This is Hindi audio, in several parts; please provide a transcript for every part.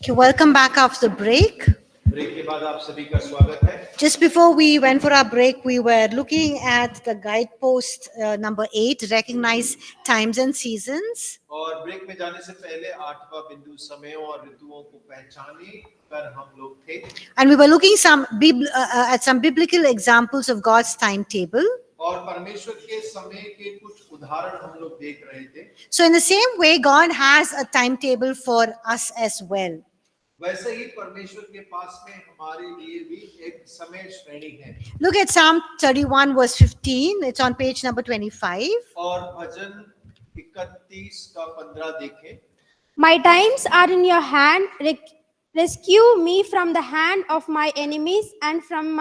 Okay, welcome back after the break. Break के बाद आप सभी का स्वागत है। Just before we went for our break, we were looking at the guidepost number 8, recognize times and seasons. और ब्रेक में जाने से पहले 8वां बिंदु समयों और ऋतुओं को पहचाने पर हम लोग थे। And we were looking at some biblical examples of God's timetable. और परमेश्वर के समय के कुछ उदाहरण हम लोग देख रहे थे। So in the same way, God has a timetable for us as well. वैसे ही परमेश्वर के पास में हमारे लिए भी एक समय श्रेणी है। Look at Psalm 31 verse 15. It's on page number 25. और भजन 31 का 15 देखें। My times are in your hand. Rescue me from the hand of my enemies and from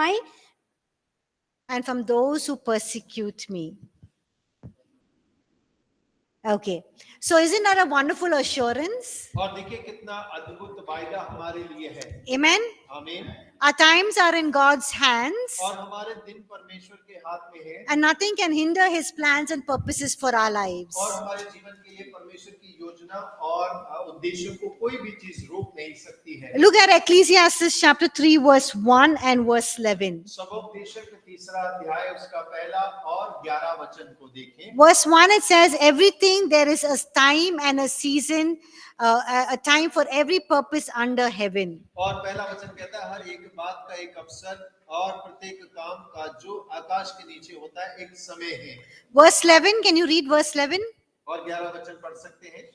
those who persecute me. Okay. So isn't that a wonderful assurance? और देखिए कितना अद्भुत वायदा हमारे लिए है। Amen. आमीन। Our times are in God's hands, और हमारे दिन परमेश्वर के हाथ में है। and nothing can hinder his plans and purposes for our lives. और हमारे जीवन के लिए परमेश्वर की योजना और उद्देश्यों को कोई भी चीज रोक नहीं सकती है। Look at Ecclesiastes chapter 3 verse 1 and verse 11. सबोपदेशक तीसरा अध्याय उसका पहला और 11 वचन को देखें। Verse 1 it says, everything there is a time and a season, a time for every purpose under heaven. और पहला वचन कहता है हर एक बात का एक अवसर और प्रत्येक काम का जो आकाश के नीचे होता है एक समय है। Verse 11, can you read verse 11? और 11 वचन पढ़ सकते हैं।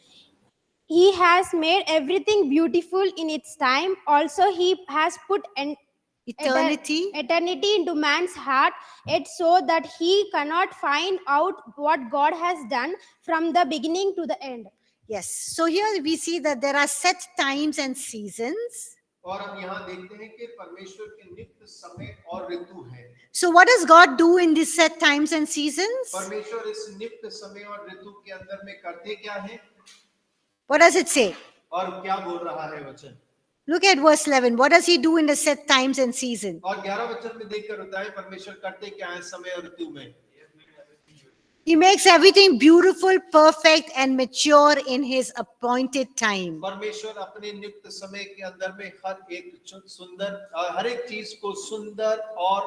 He has made everything beautiful in its time. Also, he has put an Eternity. eternity into man's heart, yet so that he cannot find out what God has done from the beginning to the end. Yes. So here we see that there are set times and seasons. और हम यहाँ देखते हैं कि परमेश्वर के नित्य समय और ऋतु है। So what does God do in these set times and seasons? परमेश्वर इस नित्य समय और ऋतु के अंदर में करते क्या है? What does it say? और क्या बोल रहा है वचन? Look at verse 11. What does he do in the set times and seasons? और 11 वचन में देखकर होता है परमेश्वर करते क्या है समय और ऋतु में? He makes everything beautiful, perfect and mature in his appointed time. परमेश्वर अपने नित्य समय के अंदर में हर एक सुंदर हर एक चीज को सुंदर और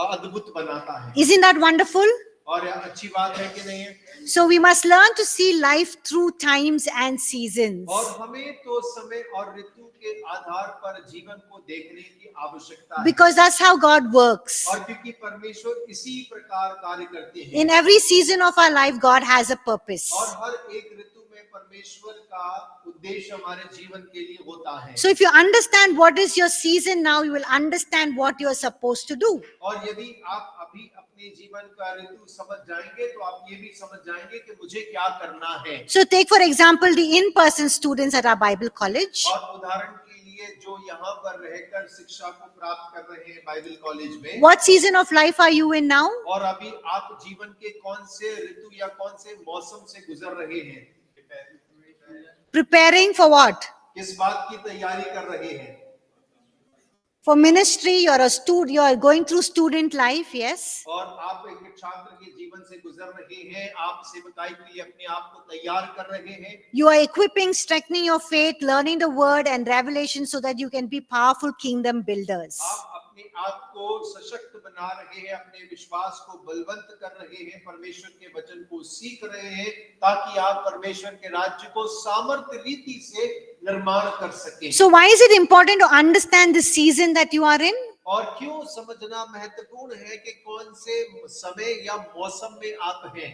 अद्भुत बनाता है। Isn't that wonderful? और यह अच्छी बात है कि नहीं है? So we must learn to see life through times and seasons. और हमें तो समय और ऋतु के आधार पर जीवन को देखने की आवश्यकता है। Because that's how God works. और क्योंकि परमेश्वर इसी प्रकार कार्य करते हैं। In every season of our life, God has a purpose. और हर एक ऋतु में परमेश्वर का उद्देश्य हमारे जीवन के लिए होता है। So if you understand what is your season now, you will understand what you are supposed to do. और यदि आप अभी अपने जीवन का ऋतु समझ जाएंगे तो आप ये भी समझ जाएंगे कि मुझे क्या करना है। So take for example the in-person students at our Bible college. और उदाहरण के लिए जो यहाँ पर रहकर शिक्षा को प्राप्त कर रहे हैं बाइबल कॉलेज में। What season of life are you in now? और अभी आप जीवन के कौन से ऋतु या कौन से मौसम से गुजर रहे हैं? Preparing for what? किस बात की तैयारी कर रहे हैं? For ministry, you're a student, you're going through student life, yes. और आप एक छात्र के जीवन से गुजर रहे हैं, आप सेवकाई के लिए अपने आप को तैयार कर रहे हैं। You are equipping, strengthening your faith, learning the word and revelation so that you can be powerful kingdom builders. आप अपने आप को सशक्त बना रहे हैं, अपने विश्वास को बलवंत कर रहे हैं, परमेश्वर के वचन को सीख रहे हैं ताकि आप परमेश्वर के राज्य को सामर्थ्य रीति से निर्माण कर सकें। So why is it important to understand the season that you are in? और क्यों समझना महत्वपूर्ण है कि कौन से समय या मौसम में आप हैं?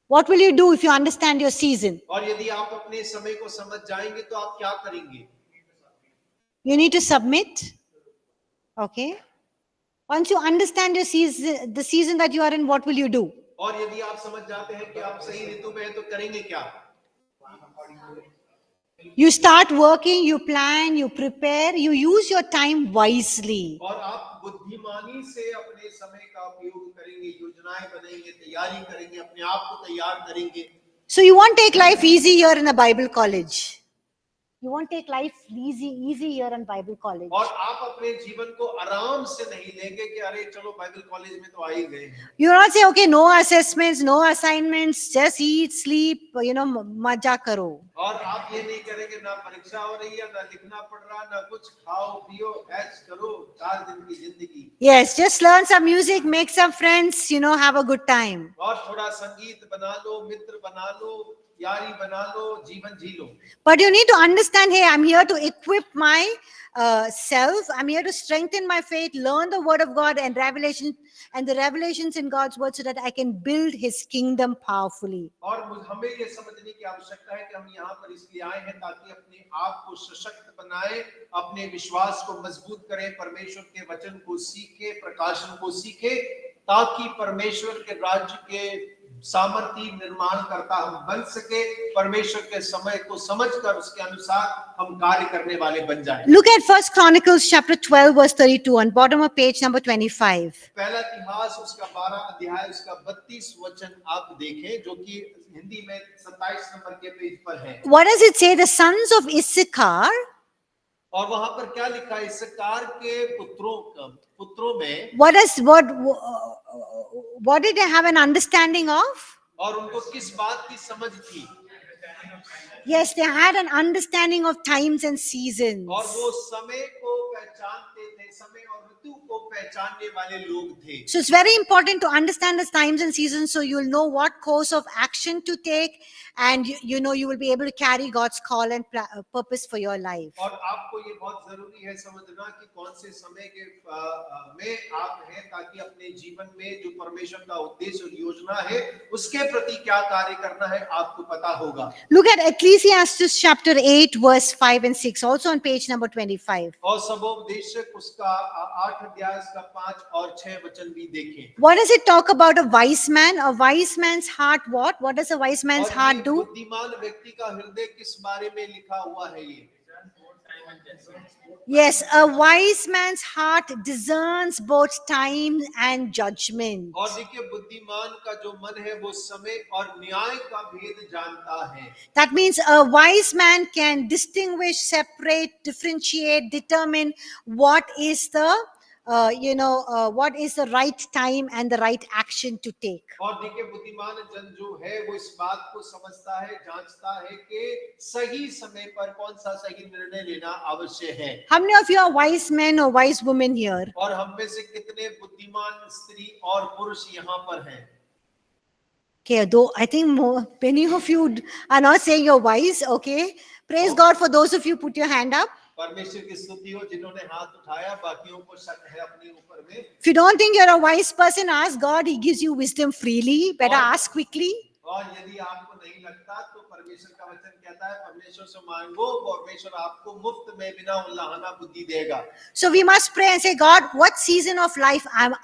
What will you do if you understand your season? और यदि आप अपने समय को समझ जाएंगे तो आप क्या करेंगे? You need to submit. Okay. Once you understand your season, the season that you are in, what will you do? और यदि आप समझ जाते हैं कि आप सही ऋतु में हैं तो करेंगे क्या? You start working, you plan, you prepare, you use your time wisely. और आप बुद्धिमानी से अपने समय का उपयोग करेंगे, योजनाएं बनाएंगे, तैयारी करेंगे, अपने आप को तैयार करेंगे। So you won't take life easy here in a Bible college. You won't take life easy here in Bible college. और आप अपने जीवन को आराम से नहीं लेंगे कि अरे चलो बाइबल कॉलेज में तो आ ही गए हैं। You will not say, okay, no assessments, no assignments, just eat, sleep, maja karo. और आप ये नहीं करेंगे ना परीक्षा हो रही है ना लिखना पड़ रहा ना कुछ, खाओ पियो ऐश करो 4 दिन की जिंदगी। Yes, just learn some music, make some friends, have a good time. और थोड़ा संगीत बना लो, मित्र बना लो, यारी बना लो, जीवन जी लो। But you need to understand, hey, I'm here to equip my self. I'm here to strengthen my faith, learn the word of God and the revelations in God's word so that I can build his kingdom powerfully. और हमें ये समझने की आवश्यकता है कि हम यहाँ पर इसलिए आए हैं ताकि अपने आप को सशक्त बनाएं, अपने विश्वास को मजबूत करें, परमेश्वर के वचन को सीखें, प्रकाशन को सीखें, ताकि परमेश्वर के राज्य के सामर्थी निर्माण करता हम बन सके, परमेश्वर के समय को समझकर उसके अनुसार हम कार्य करने वाले बन जाएं। Look at 1 Chronicles chapter 12 verse 32 on bottom of page number 25. पहला इतिहास उसका 12 अध्याय उसका 32 वचन आप देखें, जो कि हिंदी में 27 नंबर के पेज पर है। What does it say? The sons of Issachar. और वहां पर क्या लिखा है? इस्साकार के पुत्रों में what did they have an understanding of? और उनको किस बात की समझ थी? Yes, they had an understanding of times and seasons. और वो समय को पहचानते थे, समय और ऋतु को पहचानने वाले लोग थे। So it's very important to understand the times and seasons so you'll know what course of action to take, and you will be able to carry God's call and purpose for your life. और आपको ये बहुत जरूरी है समझना कि कौन से समय के में आप हैं, ताकि अपने जीवन में जो परमेश्वर का उद्देश्य और योजना है उसके प्रति क्या कार्य करना है आपको पता होगा। Look at Ecclesiastes chapter 8 verse 5 and 6 also on page number 25. और सबोपदेशक उसका 8 अध्याय उसका 5 और 6 वचन भी देखें। What does it talk about a wise man? A wise man's heart what? What does a wise man's heart do? बुद्धिमान व्यक्ति का हृदय किस बारे में लिखा हुआ है ये? Yes, a wise man's heart discerns both time and judgment. और देखिए बुद्धिमान का जो मन है वो समय और न्याय का भेद जानता है। That means a wise man can distinguish, separate, differentiate, determine what is the what is the right time and the right action to take. और देखिए बुद्धिमान जन जो है वो इस बात को समझता है, जांचता है कि सही समय पर कौन सा सही निर्णय लेना आवश्यक है। How many of you are wise men or wise women here? और हम में से कितने बुद्धिमान स्त्री और पुरुष यहाँ पर हैं? Okay, though I think many of you are not saying you're wise. Okay, praise God for those of you put your hand up. परमेश्वर की स्तुति हो जिन्होंने हाथ उठाया, बाकियों को शक है अपने ऊपर में। If you don't think you're a wise person, ask God. He gives you wisdom freely. Better ask quickly. और यदि आपको नहीं लगता तो परमेश्वर का वचन कहता है परमेश्वर से मांगो, परमेश्वर आपको मुफ्त में बिना उल्लाहना बुद्धि देगा। So we must pray and say, God, what season of life am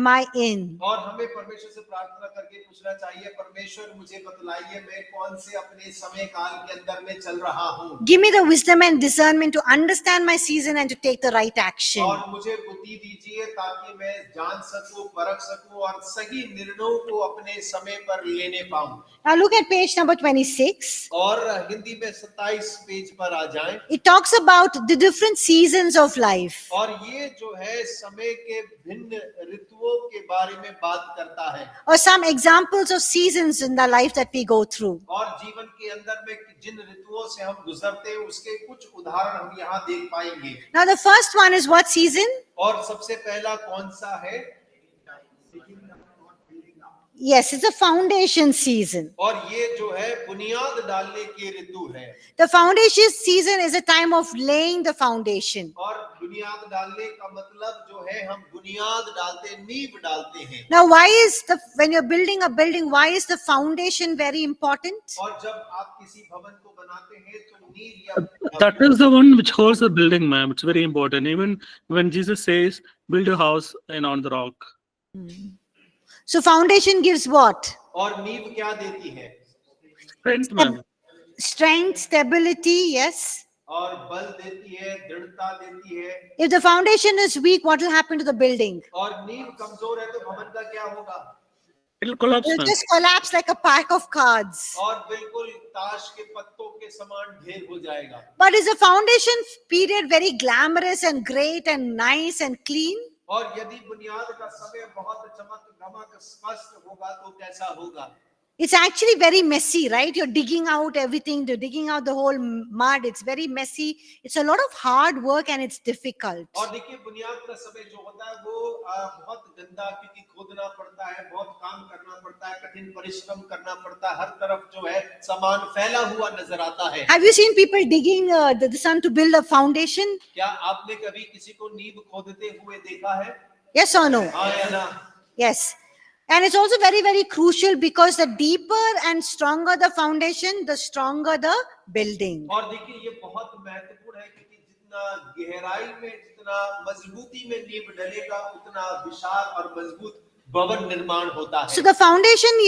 I in? और हमें परमेश्वर से प्रार्थना करके पूछना चाहिए, परमेश्वर मुझे बतलाइए मैं कौन से अपने समय काल के अंदर में चल रहा हूँ। Give me the wisdom and discernment to understand my season and to take the right action. और मुझे बुद्धि दीजिए ताकि मैं जान सकूं, परख सकूं और सही निर्णयों को अपने समय पर लेने पाऊं। Now look at page number 26. और हिंदी में 27 पेज पर आ जाएं। It talks about the different seasons of life. और ये जो है समय के भिन्न ऋतुओं के बारे में बात करता है। Or some examples of seasons in the life that we go through. और जीवन के अंदर में जिन ऋतुओं से हम गुजरते हैं उसके कुछ उदाहरण हम यहाँ देख पाएंगे। Now the first one is what season? और सबसे पहला कौन सा है? Yes, it's a foundation season. और ये जो है बुनियाद डालने की ऋतु है। The foundation season is a time of laying the foundation. और बुनियाद डालने का मतलब जो है हम बुनियाद डालते, नींव डालते हैं। Now why is when you're building a building, why is the foundation very important? और जब आप किसी भवन को बनाते हैं तो नींव या That is the one which holds the building, ma'am. It's very important. Even when Jesus says, build a house on the rock. So foundation gives what? और नींव क्या देती है? Strength, ma'am. Strength, stability, yes. और बल देती है, दृढ़ता देती है। If the foundation is weak, what will happen to the building? और नींव कमजोर है तो भवन का क्या होगा? It'll collapse, It'll ma'am. just collapse like a pack of cards. और बिल्कुल ताश के पत्तों के समान ढेर हो जाएगा। But is the foundation period very glamorous and great and nice and clean? और यदि बुनियाद का समय बहुत चमक स्पष्ट होगा तो कैसा होगा? It's actually very messy, right? You're digging out everything, you're digging out the whole mud. It's very messy. It's a lot of hard work and it's difficult. और देखिए बुनियाद का समय जो होता है वो बहुत गंदा, क्योंकि खोदना पड़ता है, बहुत काम करना पड़ता है, कठिन परिश्रम करना पड़ता है, हर तरफ जो है सामान फैला हुआ नजर आता है। Have you seen people digging the sun to build a foundation? क्या आपने कभी किसी को नींव खोदते हुए देखा है? Yes or no? हाँ या ना? Yes. And it's also very, very crucial because the deeper and stronger the foundation, the stronger the building. और देखिए ये बहुत महत्वपूर्ण है, क्योंकि जितना गहराई में, जितना मजबूती में नींव डलेगा, उतना विशाल और मजबूत भवन निर्माण होता है। So the foundation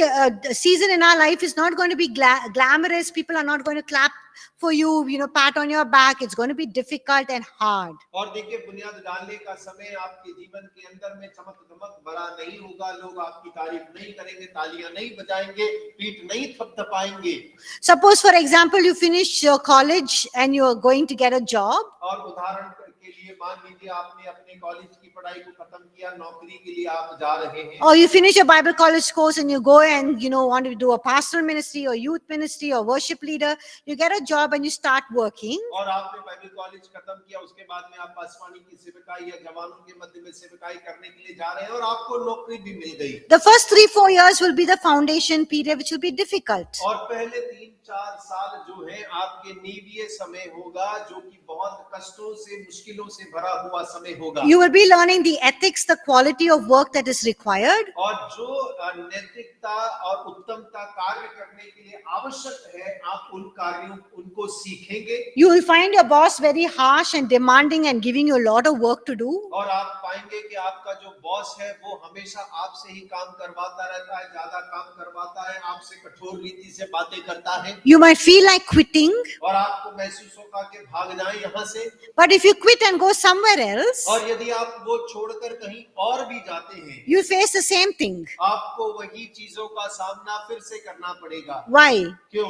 season in our life is not going to be glamorous. People are not going to clap for you, pat on your back. It's going to be difficult and hard. और देखिए बुनियाद डालने का समय आपके जीवन के अंदर में चमक दमक भरा नहीं होगा, लोग आपकी तारीफ नहीं करेंगे, तालियां नहीं बजाएंगे, पीठ नहीं थपथपाएंगे। Suppose, for example, you finish your college and you're going to get a job. और उदाहरण के लिए मान लीजिए आपने अपने कॉलेज की पढ़ाई को खत्म किया, नौकरी के लिए आप जा रहे हैं। Or you finish your Bible college course and you go and want to do a pastoral ministry or youth ministry or worship leader. You get a job and you start working. और आपने बाइबल कॉलेज खत्म किया, उसके बाद में आप पासवानी की सेवकाई या जवानों के मध्य में सेवकाई करने के लिए जा रहे हैं और आपको नौकरी भी मिल गई। The first 3-4 years will be the foundation period, which will be difficult. और पहले 3-4 साल जो है आपके नीवीय समय होगा, जो कि बहुत कष्टों से, मुश्किलों से भरा हुआ समय होगा। You will be learning the ethics, the quality of work that is required. और जो नैतिकता और उत्तमता कार्य करने के लिए आवश्यक है, आप उन कार्यों उनको सीखेंगे। You will find your boss very harsh and demanding and giving you a lot of work to do. और आप पाएंगे कि आपका जो बॉस है वो हमेशा आपसे ही काम करवाता रहता है, ज्यादा काम करवाता है, आपसे कठोर रीति से बातें करता है। You might feel like quitting, और आपको महसूस होगा कि भाग जाएं यहाँ से। but if you quit and go somewhere else, और यदि आप वो छोड़कर कहीं और भी जाते हैं, you face the same thing. आपको वही चीजों का सामना फिर से करना पड़ेगा। Why? क्यों?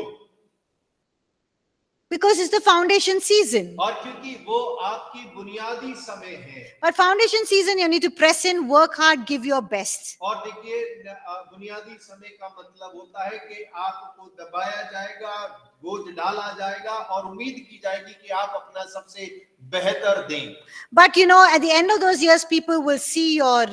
Because it's the foundation season. और क्योंकि वो आपकी बुनियादी समय है। But foundation season, you need to press in, work hard, give your best. और देखिए बुनियादी समय का मतलब होता है कि आपको दबाया जाएगा, बोझ डाला जाएगा और उम्मीद की जाएगी कि आप अपना सबसे बेहतर दें। But at the end of those years, people will see your,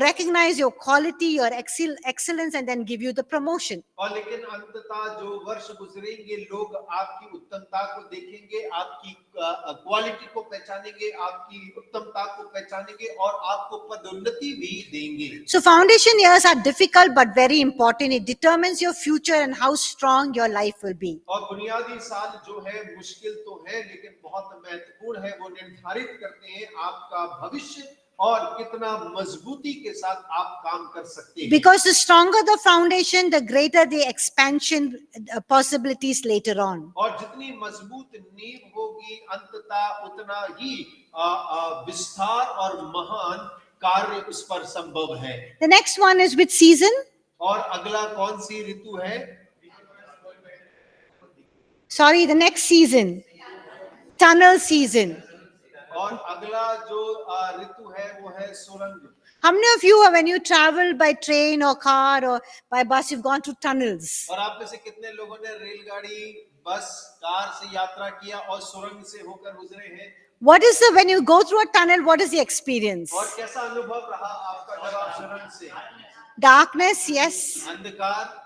recognize your quality, your excellence, and then give you the promotion. और लेकिन अंततः जो वर्ष गुजरेंगे, लोग आपकी उत्तमता को देखेंगे, आपकी क्वालिटी को पहचानेंगे, आपकी उत्तमता को पहचानेंगे और आपको पदोन्नति भी देंगे। So foundation years are difficult but very important. It determines your future and how strong your life will be. और बुनियादी साल जो है मुश्किल तो है, लेकिन बहुत महत्वपूर्ण है। वो निर्धारित करते हैं आपका भविष्य और कितना मजबूती के साथ आप काम कर सकते हैं। Because the stronger the foundation, the greater the expansion possibilities later on. और जितनी मजबूत नींव होगी, अंततः उतना ही विस्तार और महान कार्य उस पर संभव है। The next one is with season. और अगला कौन सी ऋतु है? Sorry, the next season. Tunnel season. और अगला जो ऋतु है वो है सुरंग। How many of you, when you travel by train or car or by bus, you've gone through tunnels? और आप में से कितने लोगों ने रेलगाड़ी, बस, कार से यात्रा किया और सुरंग से होकर गुजरे हैं? When you go through a tunnel, what is the experience? और कैसा अनुभव रहा आपका जब आप सुरंग से? Darkness, yes. अंधकार।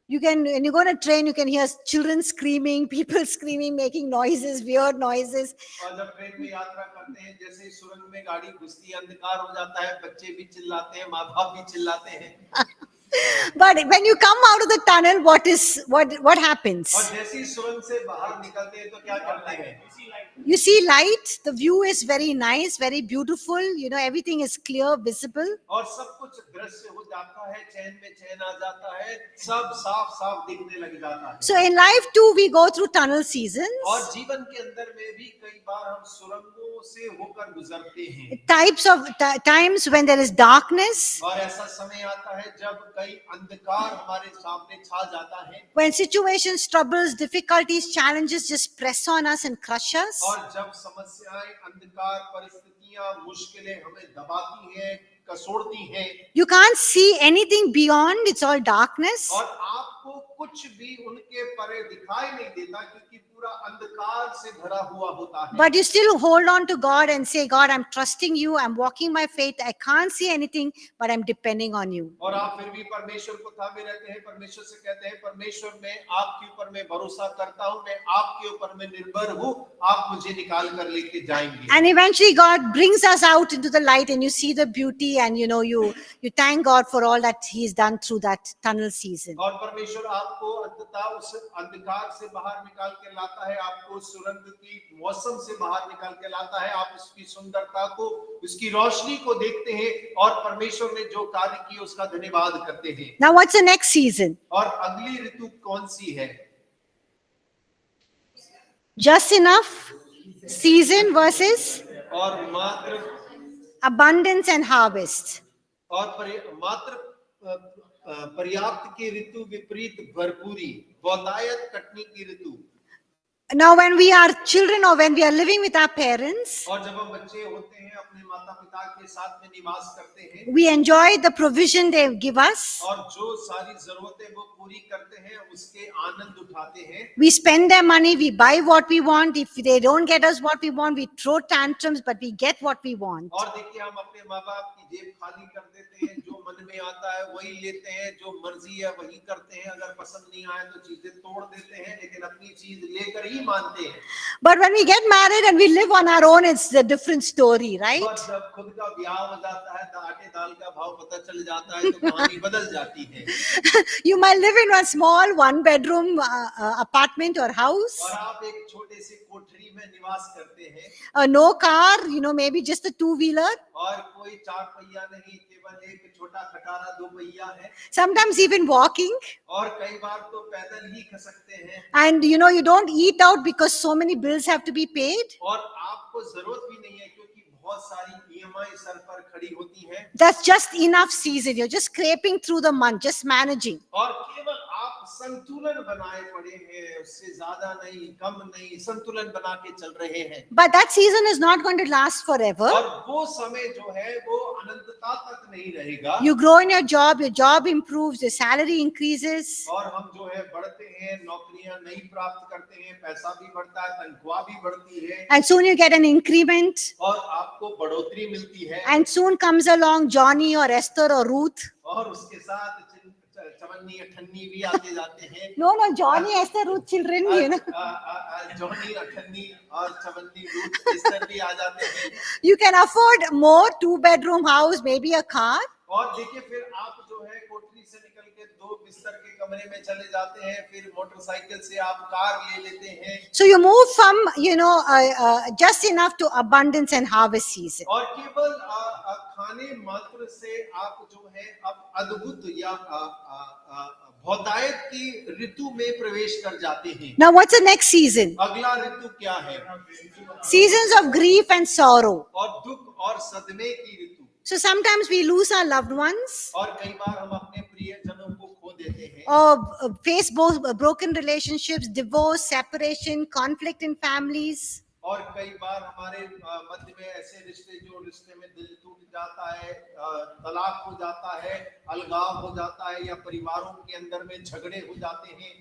When you go on a train, you can hear children screaming, people screaming, making noises, weird noises. और जब ट्रेन में यात्रा करते हैं, जैसे ही सुरंग में गाड़ी घुसती है, अंधकार हो जाता है, बच्चे भी चिल्लाते हैं, माँ बाप भी चिल्लाते हैं। But when you come out of the tunnel, what happens? और जैसे ही सुरंग से बाहर निकलते हैं तो क्या करते हैं? You see light, the view is very nice, very beautiful, everything is clear, visible. और सब कुछ दृश्य हो जाता है, चैन में चैन आ जाता है, सब साफ साफ दिखने लग जाता है। So in life too, we go through tunnel seasons. और जीवन के अंदर में भी कई बार हम सुरंगों से होकर गुजरते हैं। Times when there is darkness, और ऐसा समय आता है जब कई अंधकार हमारे सामने छा जाता है। when situations, troubles, difficulties, challenges just press on us and crush us. और जब समस्याएं, अंधकार, परिस्थितियां, मुश्किलें हमें दबाती हैं, कसोड़ती हैं, You can't see anything beyond, it's all darkness. और आपको कुछ भी उनके परे दिखाई नहीं देता क्योंकि पूरा अंधकार से भरा हुआ होता है। But you still hold on to God and say, God, I'm trusting you, I'm walking by faith, I can't see anything, but I'm depending on you. और आप फिर भी परमेश्वर को थामे रहते हैं, परमेश्वर से कहते हैं, परमेश्वर मैं आपके ऊपर मैं भरोसा करता हूं, मैं आपके ऊपर मैं निर्भर हूं, आप मुझे निकाल कर लेके जाएंगे। And eventually God brings us out into the light and you see the beauty and you thank God for all that he's done through that tunnel season. और परमेश्वर आपको अंततः उस अंधकार से बाहर निकाल के लाता है, आपको सुरंग की मौसम से बाहर निकाल के लाता है, आप उसकी सुंदरता को, उसकी रोशनी को देखते हैं और परमेश्वर ने जो कार्य किया उसका धन्यवाद करते हैं। Now what's the next season? और अगली ऋतु कौन सी है? Just enough season versus और मात्र abundance and harvest. और मात्र पर्याप्त की ऋतु विपरीत भरपूरी, बहुतायत कटनी की ऋतु। Now when we are children or when we are living with our parents, और जब हम बच्चे होते हैं, अपने माता पिता के साथ में निवास करते हैं, we enjoy the provision they give us. और जो सारी जरूरतें वो पूरी करते हैं, उसके आनंद उठाते हैं। We spend their money, we buy what we want. If they don't get us what we want, we throw tantrums, but we get what we want. और देखिए, हम अपने माँ बाप की जेब खाली कर देते हैं, जो मन में आता है वही लेते हैं, जो मर्जी है वही करते हैं, अगर पसंद नहीं आए तो चीजें तोड़ देते हैं, लेकिन अपनी चीज लेकर ही मानते हैं। But when we get married and we live on our own, it's a different story, right? और जब खुद का ब्याह हो जाता है, आटे दाल का भाव पता चल जाता है, तो कहानी बदल जाती है। You might live in a small one-bedroom apartment or house. और आप एक छोटे से कोठरी में निवास करते हैं। No car, maybe just a two-wheeler. और कोई चार पहिया नहीं, केवल एक छोटा खटारा दो पहिया है। Sometimes even walking. और कई बार तो पैदल ही खसकते हैं। And you don't eat out because so many bills have to be paid. और आपको जरूरत भी नहीं है क्योंकि बहुत सारी EMI सर पर खड़ी होती हैं। That's just enough season. You're just scraping through the month, just managing. और केवल आप संतुलन बनाए पड़े हैं, उससे ज्यादा नहीं, कम नहीं, संतुलन बना के चल रहे हैं। But that season is not going to last forever. और वो समय जो है वो अनंतता तक नहीं रहेगा। You grow in your job improves, your salary increases. और हम जो है बढ़ते हैं, नौकरियां नई प्राप्त करते हैं, पैसा भी बढ़ता है, तनख्वाह भी बढ़ती है। And soon you get an increment. और आपको बढ़ोतरी मिलती है। And soon comes along Johnny or Esther or Ruth. और उसके साथ चवन्नी अठन्नी भी आते जाते हैं। No, Johnny, Esther, Ruth, children, Johnny अठन्नी और चवन्नी रूथ इस्तर भी आ जाते हैं। You can afford more, 2-bedroom house, maybe a car. और देखिए, फिर आप जो है कोठरी से निकल के 2 बिस्तर के कमरे में चले जाते हैं, फिर मोटरसाइकिल से आप कार ले लेते हैं। So you move from, just enough to abundance and harvest season. और केवल खाने मात्र से आप जो है अब अद्भुत या बहुतायत की ऋतु में प्रवेश कर जाते हैं। Now what's the next season? अगला ऋतु क्या है? Seasons of grief and sorrow. और दुख और सदमे की ऋतु। So sometimes we lose our loved ones और कई बार हम अपने प्रियजनों को खो देते हैं। or face both broken relationships, divorce, separation, conflict in families. और कई बार हमारे मध्य में ऐसे रिश्ते, जो रिश्ते में दिल टूट जाता है, तलाक हो जाता है, अलगाव हो जाता है, या परिवारों के अंदर में झगड़े हो जाते हैं।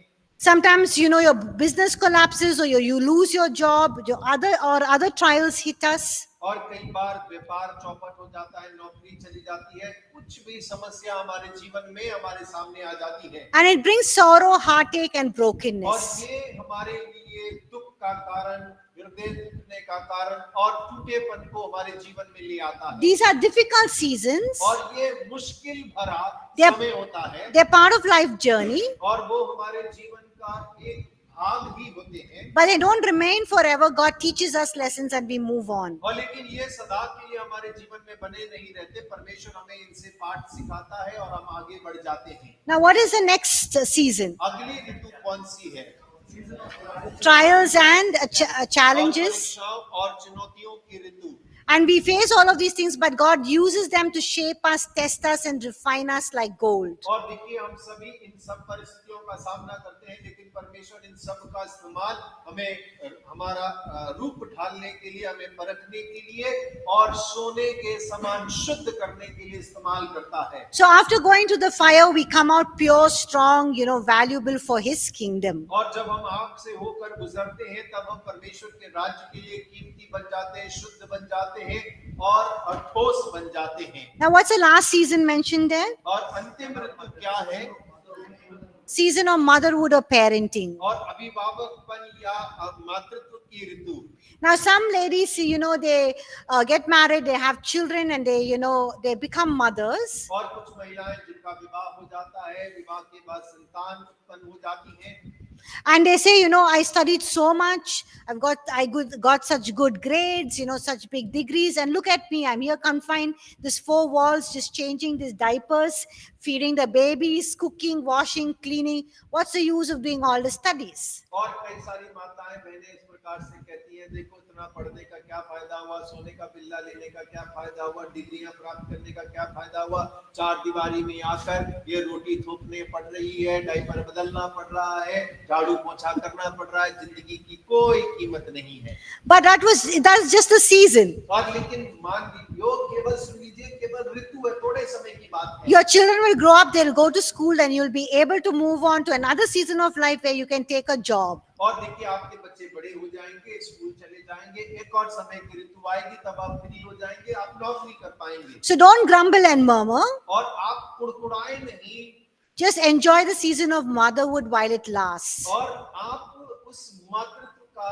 Sometimes, your business collapses or you lose your job, other trials hit us. और कई बार व्यापार चौपट हो जाता है, नौकरी चली जाती है, कुछ भी समस्या हमारे जीवन में हमारे सामने आ जाती है। And it brings sorrow, heartache and और brokenness. ये हमारे लिए दुख का कारण, हृदय टूटने का कारण और टूटेपन को हमारे जीवन में ले आता है। These are difficult seasons. और ये मुश्किल भरा They are- समय होता है They're part of life journey, और वो हमारे जीवन का एक भाग ही होते हैं। but they don't remain forever. God teaches us lessons and we move on. और लेकिन ये सदा के लिए हमारे जीवन में बने नहीं रहते। परमेश्वर हमें इनसे पाठ सिखाता है और हम आगे बढ़ जाते हैं। Now, what is the next season? अगली ऋतु कौन सी है? Trials and challenges. परीक्षाओं और चुनौतियों की ऋतु। And we face all of these things, but God uses them to shape us, test us, and refine us like gold. और देखिए हम सभी इन सब परिस्थितियों का सामना करते हैं, लेकिन परमेश्वर इन सब का इस्तेमाल हमें हमारा रूप ढालने के लिए, हमें परखने के लिए और सोने के समान शुद्ध करने के लिए इस्तेमाल करता है। So after going to the fire, we come out pure, strong, valuable for His kingdom. और जब हम आग से होकर गुजरते हैं तब हम परमेश्वर के राज्य के लिए कीमती बन जाते हैं, शुद्ध बन जाते हैं और ठोस बन जाते हैं। Now, what's the last season mentioned there? और अंतिम ऋतु क्या है? Season of motherhood or parenting. और अभिभावकपन या मातृत्व की ऋतु। Now, some ladies, they get married, they have children, and they become mothers. और कुछ महिलाएं जिनका विवाह हो जाता है, विवाह के बाद संतान उत्पन्न हो जाती हैं। And they say, I studied so much. I got such good grades, such big degrees. And look at me, I'm here confined, these 4 walls, just changing these diapers, feeding the babies, cooking, washing, cleaning. What's the use of doing all the studies? और कई सारी माताएं बहनें इस प्रकार से कहती हैं, देखो इतना पढ़ने का क्या फायदा हुआ, सोने का बिल्ला लेने का क्या फायदा हुआ, डिग्रियां प्राप्त करने का क्या फायदा हुआ, 4 दीवारी में आकर ये रोटी थोपने पड़ रही है, डायपर बदलना पड़ रहा है, झाड़ू पोछा करना पड़ रहा है, जिंदगी की कोई कीमत नहीं है। But that's just the season. और लेकिन मान लीजिए केवल सुन लीजिए, केवल ऋतु है, थोड़े समय की बात है। Your children will grow up, they'll go to school, and you'll be able to move on to another season of life where you can take a job. और देखिए आपके बच्चे बड़े हो जाएंगे, स्कूल चले जाएंगे, एक और समय की ऋतु आएगी, तब आप फ्री हो जाएंगे, आप नौकरी कर पाएंगे। So don't grumble and murmur. और आप कुड़कुड़ाए नहीं, Just enjoy the season of motherhood while it lasts. और आप उस मातृत्व का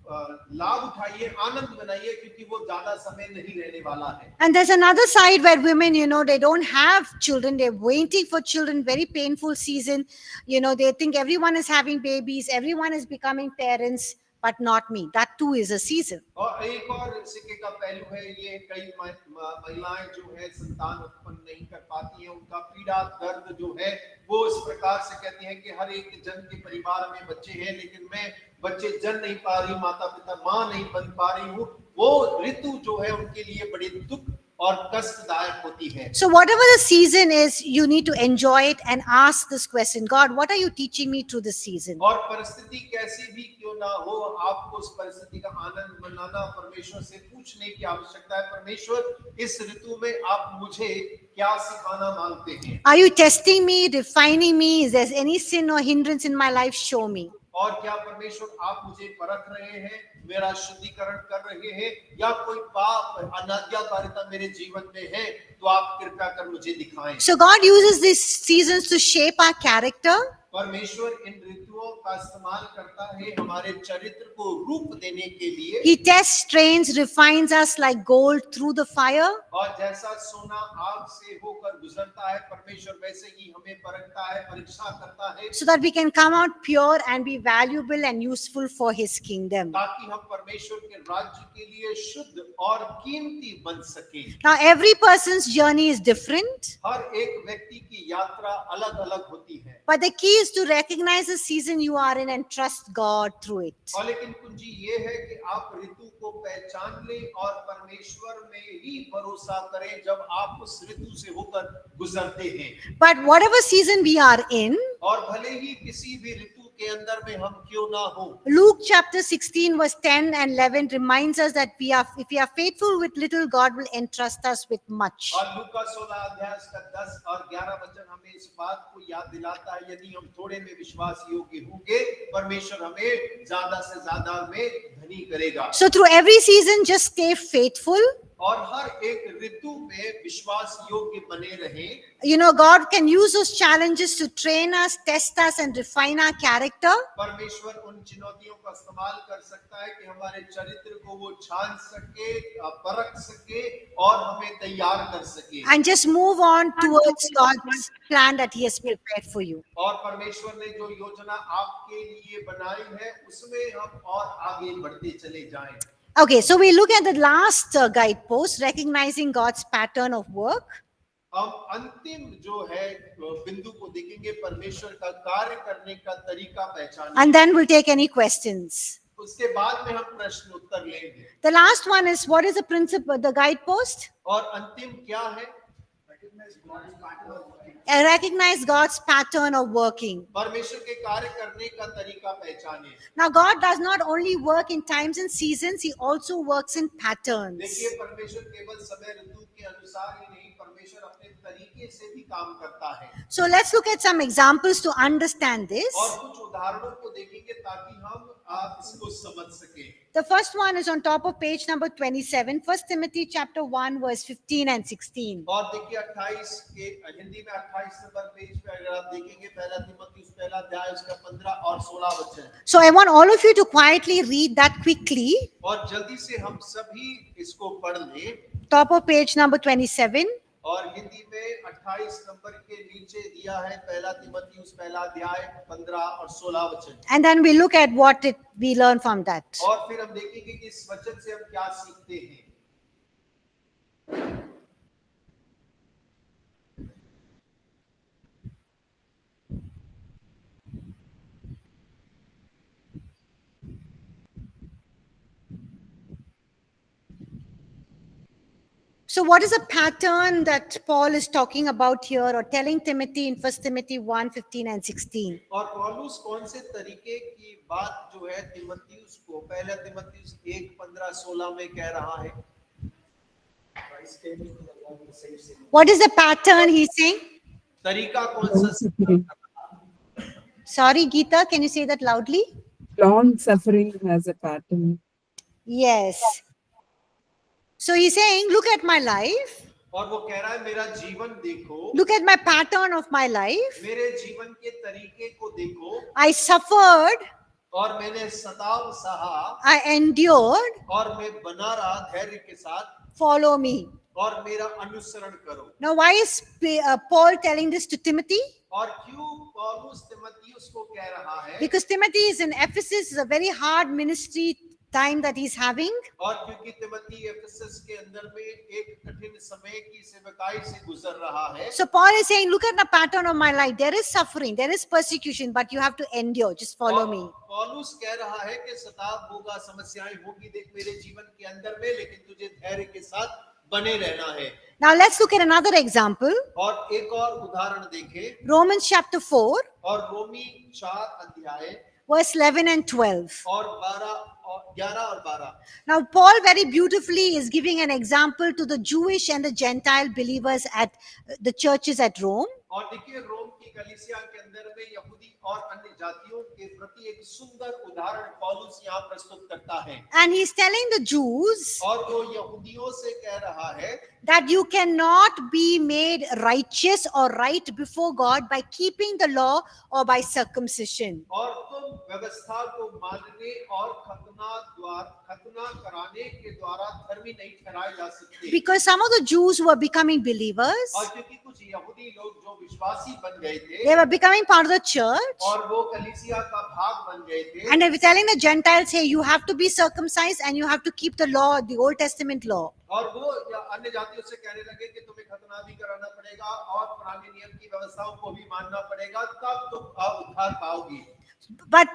लाभ उठाइए, आनंद बनाइए, क्योंकि वो ज्यादा समय नहीं रहने वाला है। And there's another side where women, they don't have children. They're waiting for children. Very painful season. They think everyone is having babies. Everyone is becoming parents, but not me. That too is a season. और एक और सिक्के का पहलू है, ये कई महिलाएं जो है संतान उत्पन्न नहीं कर पाती हैं, उनका पीड़ा दर्द जो है वो इस प्रकार से कहती हैं कि हर एक जन के परिवार में बच्चे हैं, लेकिन मैं बच्चे जन नहीं पा रही, माता पिता माँ नहीं बन पा रही हूँ। वो ऋतु जो है उनके लिए बड़ी दुख और कष्टदायक होती है। So whatever the season is, you need to enjoy it and ask this question: God, what are you teaching me through this season? और परिस्थिति कैसी भी क्यों ना हो, आपको उस परिस्थिति का आनंद मनाना, परमेश्वर से पूछने की आवश्यकता है, परमेश्वर इस ऋतु में आप मुझे क्या सिखाना मांगते हैं? Are you testing me, refining me? Is there any sin or hindrance in my life? Show me. और क्या परमेश्वर आप मुझे परख रहे हैं, मेरा शुद्धिकरण कर रहे हैं, या कोई पाप अनाज्ञाकारिता मेरे जीवन में है, तो आप कृपया कर मुझे दिखाएं। So God uses these seasons to shape our character. परमेश्वर इन ऋतुओं का इस्तेमाल करता है हमारे चरित्र को रूप देने के लिए। He tests, trains, refines us like gold through the fire. और जैसा सोना आग से होकर गुजरता है, परमेश्वर वैसे ही हमें परखता है, परीक्षा करता है, So that we can come out pure and be valuable and useful for His kingdom. ताकि हम परमेश्वर के राज्य के लिए शुद्ध और कीमती बन सके। Now, every person's journey is different, हर एक व्यक्ति की यात्रा अलग अलग होती है, but the key is to recognize the season you are in and trust God through it. और लेकिन कुंजी ये है कि आप ऋतु को पहचान लें और परमेश्वर में ही भरोसा करें जब आप उस ऋतु से होकर गुजरते हैं। But whatever season we are in, और भले ही किसी भी ऋतु के अंदर में हम क्यों ना हो, Luke chapter 16 verse 10 and 11 reminds us that if we are faithful with little, God will entrust us with much. और लूका 16 अध्याय का 10 और 11 वचन हमें इस बात को याद दिलाता है, यदि हम थोड़े में विश्वास योग्य होंगे, परमेश्वर हमें ज्यादा से ज्यादा में धनी करेगा। So through every season, just stay faithful. और हर एक ऋतु में विश्वास योग्य बने रहें। You know, God can use those challenges to train us, test us, and refine our character. परमेश्वर उन चुनौतियों का इस्तेमाल कर सकता है कि हमारे चरित्र को वो छान सके, परख सके और हमें तैयार कर सके। And just move on towards God's plan that He has prepared for you. और परमेश्वर ने जो योजना आपके लिए बनाई है उसमें हम और आगे बढ़ते चले जाएं। Okay, so we look at the last guidepost, recognizing God's pattern of work. हम अंतिम जो है बिंदु को देखेंगे, परमेश्वर का कार्य करने का तरीका पहचानेंगे। And then we'll take any questions. उसके बाद में हम प्रश्न उत्तर लेंगे। The last one is, what is the principle, the guidepost? और अंतिम क्या है? Recognize God's pattern of working. परमेश्वर के कार्य करने का तरीका पहचाने। Now, God does not only work in times and seasons, He also works in patterns. देखिए, परमेश्वर केवल समय ऋतु के अनुसार ही नहीं, परमेश्वर अपने तरीके से भी काम करता है। So let's look at some examples to understand this. और कुछ उदाहरणों को देखेंगे ताकि हम आप इसको समझ सके। The first one is on top of page number 27, 1 Timothy chapter 1, verse 15 and 16. और देखिए 28 के हिंदी में 28 नंबर पेज पे अगर आप देखेंगे, पहला तीमुथियुस पहला अध्याय उसका 15 और 16 वचन। So I want all of you to quietly read that quickly. और जल्दी से हम सभी इसको पढ़ लें। Top of page number 27. और हिंदी में 28 नंबर के नीचे दिया है पहला तीमुथियुस पहला अध्याय 15 और 16 वचन। And then we look at what we learn from that. और फिर हम देखेंगे कि इस वचन से हम क्या सीखते हैं। So what is a pattern that Paul is talking about here or telling Timothy in 1 Timothy 1, 15 and 16? और पौलुस कौन से तरीके की बात जो है तीमुथियुस को पहला तीमुथियुस 1 15 16 में कह रहा है? What is the pattern he's saying? तरीका कौन सा? Sorry, Geeta, can you say that loudly? Long suffering has a pattern. Yes. So he's saying, look at my life. और वो कह रहा है मेरा जीवन देखो, Look at my pattern of my life. मेरे जीवन के तरीके को देखो, I suffered. और मैंने सताव सहा, I endured. और मैं बना रहा धैर्य के साथ, Follow me. और मेरा अनुसरण करो। Now, why is Paul telling this to Timothy? और क्यों पौलुस तीमुथियुस को कह रहा है? Because Timothy is in Ephesus, is a very hard ministry time that he's having. और क्योंकि तीमुथी एफेसस के अंदर में एक कठिन समय की सेवकाई से गुजर रहा है। So Paul is saying, look at the pattern of my life. There is suffering, there is persecution, but you have to endure. Just follow me. पौलुस कह रहा है कि सताव होगा, समस्याएं होगी देख मेरे जीवन के अंदर में, लेकिन तुझे धैर्य के साथ बने रहना है। Now let's look at another example. और एक और उदाहरण देखें। Romans chapter 4, और रोमी 4 अध्याय verse 11 and 12. और 11 और 12। Now Paul very beautifully is giving an example to the Jewish and the Gentile believers at the churches at Rome. और देखिए रोम की कलीसिया के अंदर में यहूदी और अन्य जातियों के प्रति एक सुंदर उदाहरण पौलुस यहाँ प्रस्तुत करता है। And he's telling the Jews और वो यहूदियों से कह रहा है that you cannot be made righteous or right before God by keeping the law or by circumcision. और तुम व्यवस्था को मानने और खतना कराने के द्वारा धर्मी नहीं ठहराए जा सकते। Because some of the Jews who were becoming believers, और क्योंकि कुछ यहूदी लोग जो विश्वासी बन गए थे they were becoming part of the church, और वो कलीसिया का भाग बन गए थे, and they were telling the Gentiles, hey, you have to be circumcised and you have to keep the law, the Old Testament law. और वो अन्य जातियों से कहने लगे कि तुम्हें खतना भी कराना पड़ेगा और पुराने नियम की व्यवस्थाओं को भी मानना पड़ेगा, तब तुम उद्धार पाओगी। But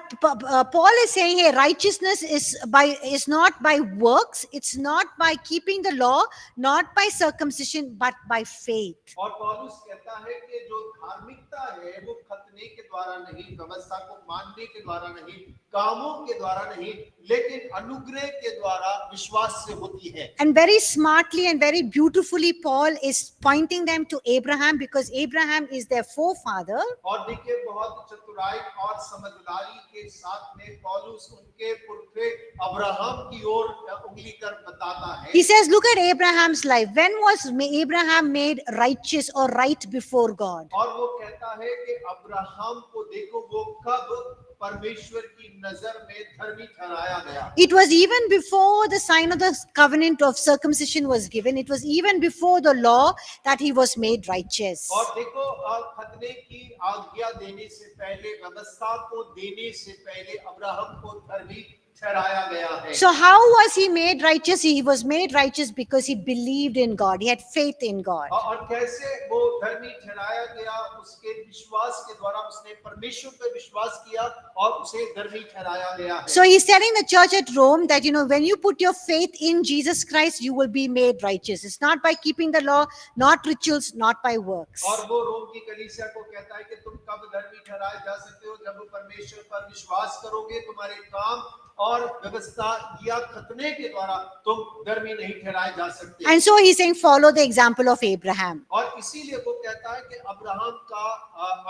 Paul is saying, hey, righteousness is not by works, it's not by keeping the law, not by circumcision, but by faith. और पौलुस कहता है कि जो धार्मिकता है वो खतने के द्वारा नहीं, व्यवस्था को मानने के द्वारा नहीं, कामों के द्वारा नहीं, लेकिन अनुग्रह के द्वारा विश्वास से होती है। And very smartly and very beautifully, Paul is pointing them to Abraham because Abraham is their forefather. और देखिए बहुत चतुराई और समझदारी के साथ में पौलुस उनके पुरखे अब्राहम की ओर उंगली कर बताता है। He says, look at Abraham's life. When was Abraham made righteous or right before God? और वो कहता है कि अब्राहम को देखो वो कब परमेश्वर की नजर में धर्मी ठहराया गया। It was even before the sign of the covenant of circumcision was given. It was even before the law that he was made righteous. और देखो खतने की आज्ञा देने से पहले, व्यवस्था को देने से पहले अब्राहम को धर्मी ठहराया गया है। So how was he made righteous? He was made righteous because he believed in God. He had faith in God. और कैसे वो धर्मी ठहराया गया? उसके विश्वास के द्वारा उसने परमेश्वर पे विश्वास किया और उसे धर्मी ठहराया गया है। So he's telling the church at Rome that, when you put your faith in Jesus Christ, you will be made righteous. It's not by keeping the law, not rituals, not by works. और वो रोम की कलीसिया को कहता है कि तुम कब धर्मी ठहराए जा सकते हो? जब परमेश्वर पर विश्वास करोगे, तुम्हारे काम और व्यवस्था या खतने के द्वारा तुम धर्मी नहीं ठहराए जा सकते। And so he's saying, follow the example of Abraham. और इसीलिए वो कहता है कि अब्राहम का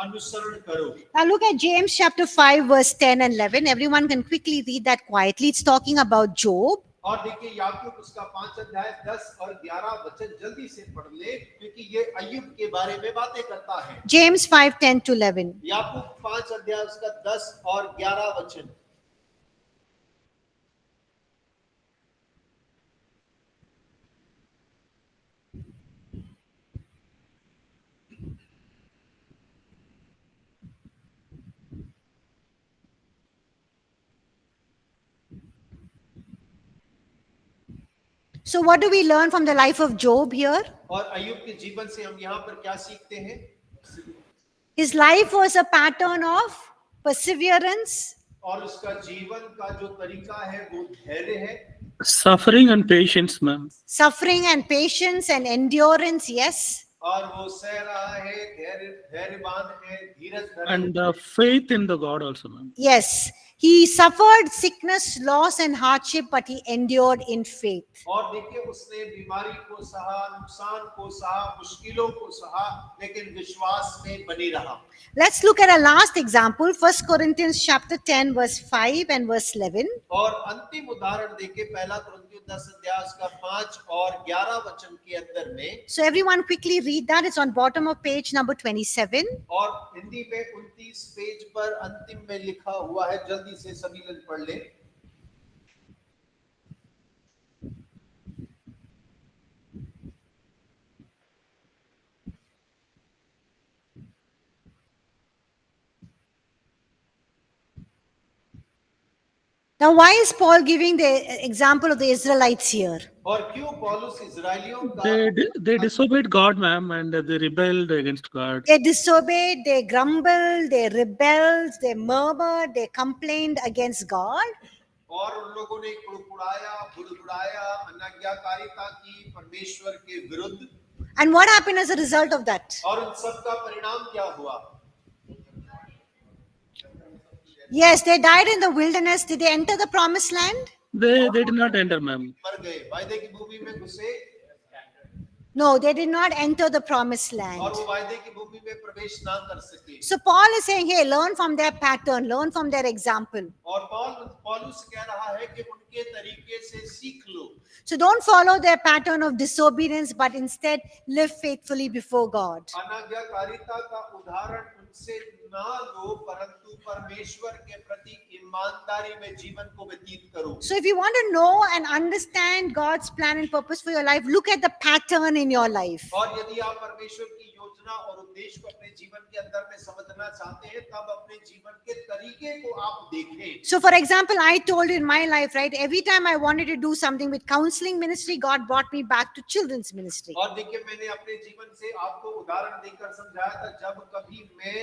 अनुसरण करो। Now look at James chapter 5 verse 10 and 11. Everyone can quickly read that quietly. It's talking about Job. और देखिए याकूब उसका 5 अध्याय 10 और 11 वचन जल्दी से पढ़ ले, क्योंकि ये अय्यूब के बारे में बातें करता है। James 5, 10 to 11. याकूब 5 अध्याय उसका 10 और 11 वचन। So what do we learn from the life of Job here? और अय्यूब के जीवन से हम यहाँ पर क्या सीखते हैं? His life was a pattern of perseverance, और उसका जीवन का जो तरीका है वो धैर्य है, Suffering and patience, ma'am. suffering and patience and endurance, yes. और वो सह रहा है, धैर्यवान है, धीरज धरे। And faith in the God also, ma'am. Yes. He suffered sickness, loss and hardship, but he endured in faith. और देखिए उसने बीमारी को सहा, नुकसान को सहा, मुश्किलों को सहा, लेकिन विश्वास में बनी रहा। Let's look at a last example, 1 Corinthians chapter 10 verse 5 and verse 11. और अंतिम उदाहरण देखिए पहला कुरिन्थियों 10 अध्याय उसका 5 और 11 वचन के अंदर में। So everyone quickly read that. It's on bottom of page number 27. और हिंदी में 29 पेज पर अंतिम में लिखा हुआ है, जल्दी से सभी लोग पढ़ ले। Now, why is Paul giving the example of the Israelites here? और क्यों पौलुस इजरायलियों का They disobeyed God, ma'am, and they rebelled against God. They disobeyed, they grumbled, they rebelled, they murmured, they complained against God. और उन लोगों ने कुड़कुड़ाया, बुड़बुड़ाया, अनाज्ञाकारिता की परमेश्वर के विरुद्ध। And what happened as a result of that? और उन सब का परिणाम क्या हुआ? Yes, they died in the wilderness. Did they enter the promised land? They did not enter, ma'am. मर गए, वायदे की भूमि में घुसे No, they did not enter the promised land. और वो वायदे की भूमि में प्रवेश ना कर सके। So Paul is saying, hey, learn from their pattern, learn from their example. और पौलुस कह रहा है कि उनके तरीके से सीख लो। So don't follow their pattern of disobedience, but instead live faithfully before God. अनाज्ञाकारिता का उदाहरण उनसे ना लो, परंतु परमेश्वर के प्रति ईमानदारी में जीवन को व्यतीत करो। So if you want to know and understand God's plan and purpose for your life, look at the pattern in your life. और यदि आप परमेश्वर की योजना और उद्देश्य को अपने जीवन के अंदर में समझना चाहते हैं, तब अपने जीवन के तरीके को आप देखें। So for example, I told you in my life, right, every time I wanted to do something with counseling ministry, God brought me back to children's ministry. और देखिए मैंने अपने जीवन से आपको उदाहरण देकर समझाया था, जब कभी मैं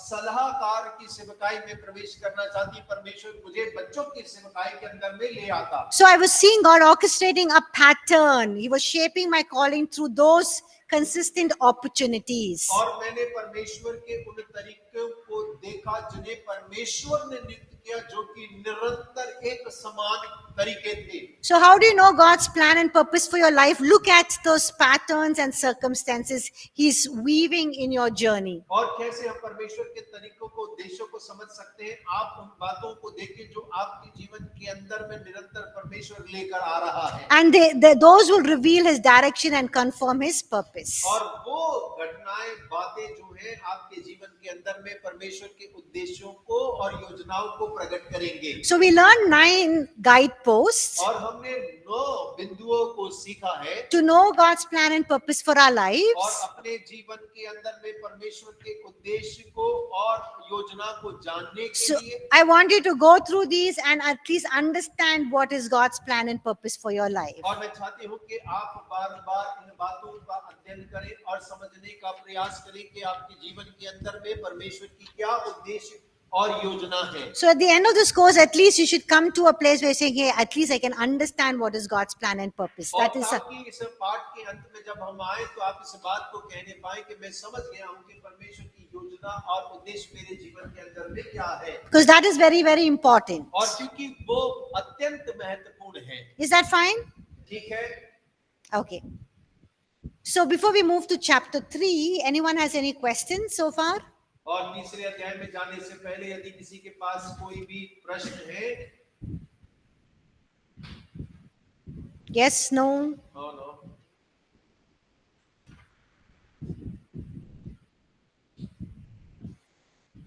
सलाहकार की सेवकाई में प्रवेश करना चाहती, परमेश्वर मुझे बच्चों की सेवकाई के अंदर में ले आता। So I was seeing God orchestrating a pattern. He was shaping my calling through those consistent opportunities. और मैंने परमेश्वर के उन तरीकों को देखा जिन्हें परमेश्वर ने नियुक्त किया जो कि निरंतर एक समान तरीके थे। So, how do you know God's plan and purpose for your life? Look at those patterns and circumstances He's weaving in your journey. और कैसे हम परमेश्वर के तरीकों को, उद्देश्यों को समझ सकते हैं? आप उन बातों को देखें जो आपके जीवन के अंदर में निरंतर परमेश्वर लेकर आ रहा है। And those will reveal His direction and confirm His purpose. और वो घटनाएं, बातें जो है आपके जीवन के अंदर में परमेश्वर के उद्देश्यों को और योजनाओं को प्रकट करेंगे। So, we learned 9 guideposts और हमने 9 बिंदुओं को सीखा है to know God's plan and purpose for our और lives. अपने जीवन के अंदर में परमेश्वर के उद्देश्य को और योजना को जानने के So, लिए। I want you to go through these and at least understand what is God's plan and purpose for your life. और मैं चाहती हूँ कि आप बार-बार इन बातों का अध्ययन करें और समझने का प्रयास करें कि आपके जीवन के अंदर में परमेश्वर की क्या उद्देश्य और योजना है। So at the end of this course, at least you should come to a place where you're saying, hey, at least I can understand what is God's plan and purpose. और That is a, ताकि इस पाठ के अंत में जब हम आए तो आप इस बात को कहने पाए कि मैं समझ गया हूँ कि परमेश्वर की योजना और उद्देश्य मेरे जीवन के अंदर में क्या है। because that is very, very important. और क्योंकि वो अत्यंत महत्वपूर्ण है। Is that fine? ठीक है। Okay. So before we move to chapter 3, anyone has any questions so far? और तीसरे अध्याय में जाने से पहले यदि किसी के पास कोई भी प्रश्न है। Yes, no? No no.